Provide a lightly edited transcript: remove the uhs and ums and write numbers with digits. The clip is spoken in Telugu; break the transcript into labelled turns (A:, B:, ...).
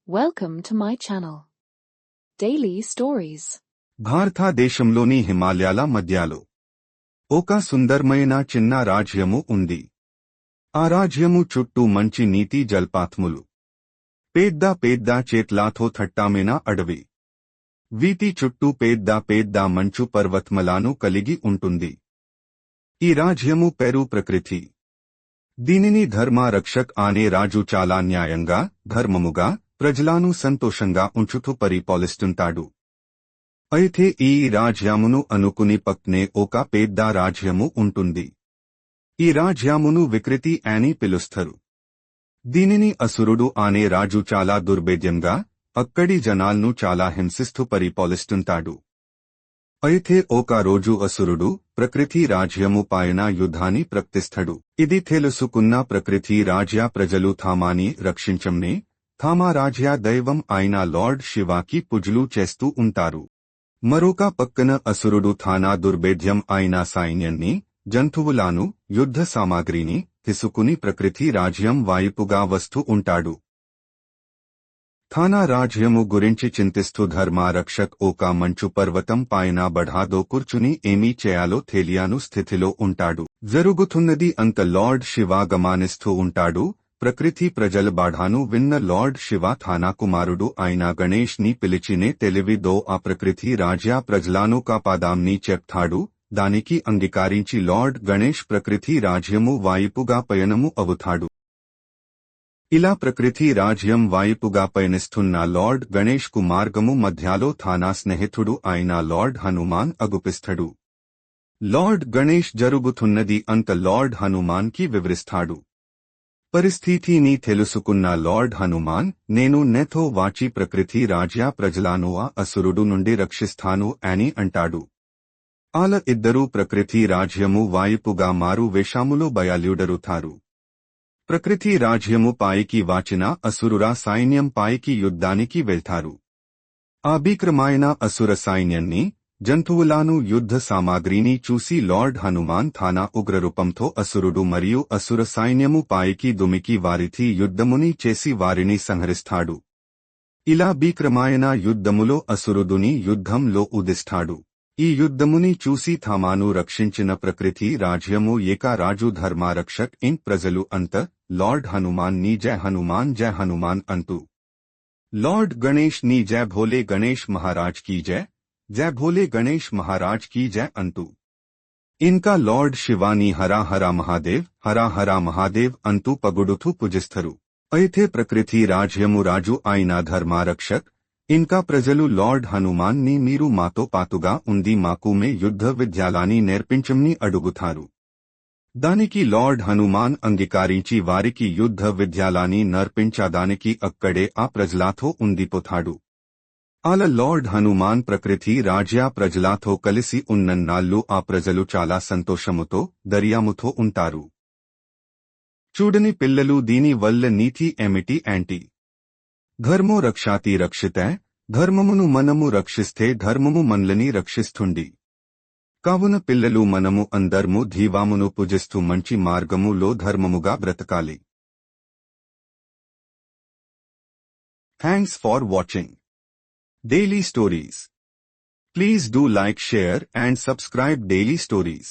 A: Welcome to my channel. Daily Stories.
B: భారతదేశంలోని హిమాలయాల మధ్యలో ఒక సుందరమైన చిన్న రాజ్యము ఉంది. ఆ రాజ్యము చుట్టూ మంచి నీటి జలపాతములు, పెద్ద పెద్ద చెట్లతో దట్టమైన అడవి, వీటి చుట్టూ పెద్ద పెద్ద మంచు పర్వతములను కలిగి ఉంటుంది. ఈ రాజ్యము పేరు ప్రకృతి. దీనిని ధర్మ రక్షక్ అనే రాజు చాలా న్యాయంగా, ధర్మముగా ప్రజలను సంతోషంగా ఉంచుతూ పరిపాలిస్తుంటాడు. అయితే ఈ రాజ్యమును అనుకుని పక్కనే ఒక పెద్ద రాజ్యము ఉంటుంది. ఈ రాజ్యమును వికృతి అని పిలుస్తారు. దీనిని అసురుడు అనే రాజు చాలా దుర్భేద్యంగా, అక్కడి జనాలను చాలా హింసిస్తూ పరిపాలిస్తుంటాడు. అయితే ఒక రోజు అసురుడు ప్రకృతి రాజ్యము పైన యుద్ధాన్ని ప్రకటిస్తాడు. ఇది తెలుసుకున్న ప్రకృతి రాజ్య ప్రజలు థామాని రక్షించంనే, థామా రాజ్య దైవం అయిన లార్డ్ శివాకి పూజలు చేస్తూ ఉంటారు. మరొక పక్కన అసురుడు థానా దుర్భేద్యం అయిన సైన్యాన్ని, జంతువులను, యుద్ధ సామాగ్రిని తీసుకుని ప్రకృతి రాజ్యం వైపుగా వస్తూ ఉంటాడు. థానా రాజ్యము గురించి చింతిస్తూ ధర్మరక్షక్ ఒక మంచు పర్వతం పైన బఢాదో కూర్చుని ఏమీ చేయాలో తెలియని స్థితిలో ఉంటాడు. జరుగుతున్నది అంత లార్డ్ శివ గమనిస్తూ ఉంటాడు. ప్రకృతి ప్రజల బాధను విన్న లార్డ్ శివ థానా కుమారుడు అయిన గణేష్ ని పిలిచినే తెలివితో ఆ ప్రకృతి రాజ్య ప్రజలను కాపాదాంని చెప్తాడు. దానికి అంగీకరించి లార్డ్ గణేష్ ప్రకృతి రాజ్యము వైపుగా పయనము అవుతాడు. ఇలా ప్రకృతి రాజ్యం వైపుగా పయనిస్తున్న లార్డ్ గణేష్ కు మార్గము మధ్యలో థానా స్నేహితుడు అయిన లార్డ్ హనుమాన్ అగుపిస్తాడు. లార్డ్ గణేష్ జరుగుతున్నది అంత లార్డ్ హనుమాన్ కి వివరిస్తాడు. పరిస్థితిని తెలుసుకున్న లార్డ్ హనుమాన్, నేను నెతో వాచి ప్రకృతి రాజ్య ప్రజలను ఆ అసురుడు నుండి రక్షిస్తాను అని అంటాడు. అలా ఇద్దరూ ప్రకృతి రాజ్యము వైపుగా మారు వేషములో బయలుదేరుతారు. ప్రకృతి రాజ్యము పైకి వాచిన అసురురా సైన్యం పైకి యుద్ధానికి వెళ్తారు. ఆ భీకరమైన అసుర సైన్యాన్ని, జంతువులను, యుద్ధ సామాగ్రిని చూసి లార్డ్ హనుమాన్ థానా ఉగ్రరూపంతో అసురుడు మరియు అసుర సైన్యము పైకి దుమికి వారితో యుద్ధముని చేసి వారిని సంహరిస్తాడు. ఇలా భీకరమైన యుద్ధములో అసురుడుని యుద్ధంలో ఉదిస్తాడు. ఈ యుద్ధముని చూసి థామాను రక్షించిన ప్రకృతి రాజ్యము ఏక రాజు ధర్మరక్షక్ ఇన్ ప్రజలు అంత లార్డ్ హనుమాన్ ని జయ హనుమాన్ అంటూ, లార్డ్ గణేష్ ని జయ భోలే గణేష్ మహారాజ్ కీ జయ, జయ భోలే గణేష్ మహారాజ్ కీ జయ అంటూ, ఇంకా లార్డ్ శివాని హరా హరా మహాదేవ్ అంటూ పగుడుతూ పూజిస్తారు. అయితే ప్రకృతి రాజ్యము రాజు అయిన ధర్మరక్షక్ ఇంకా ప్రజలు లార్డ్ హనుమాన్ ని మీరు మాతో పాతుగా ఉంది మాకు మే యుద్ధ విద్యాలని నేర్పించంని అడుగుతారు. దానికి లార్డ్ హనుమాన్ అంగీకరించి వారికి యుద్ధ విద్యాలని నేర్పించడానికి అక్కడే ఆ ప్రజలతో ఉండిపోతాడు. అలా లార్డ్ హనుమాన్ ప్రకృతి రాజ్య ప్రజలతో కలిసి ఉన్నన్నాళ్ళు ఆ ప్రజలు చాలా సంతోషముతో, ధైర్యముతో ఉంటారు. చూడని పిల్లలు, దీని వల్ల నీతి ఏమిటి అంటే, ధర్మో రక్షాతి రక్షితే, ధర్మమును మనము రక్షిస్తే ధర్మము మనల్ని రక్షిస్తుంది. కావున పిల్లలు, మనము అందరము ధీవామును పూజిస్తూ మంచి మార్గములో ధర్మముగా బ్రతకాలి. Thanks for watching Daily Stories. Please do like, share and subscribe Daily Stories.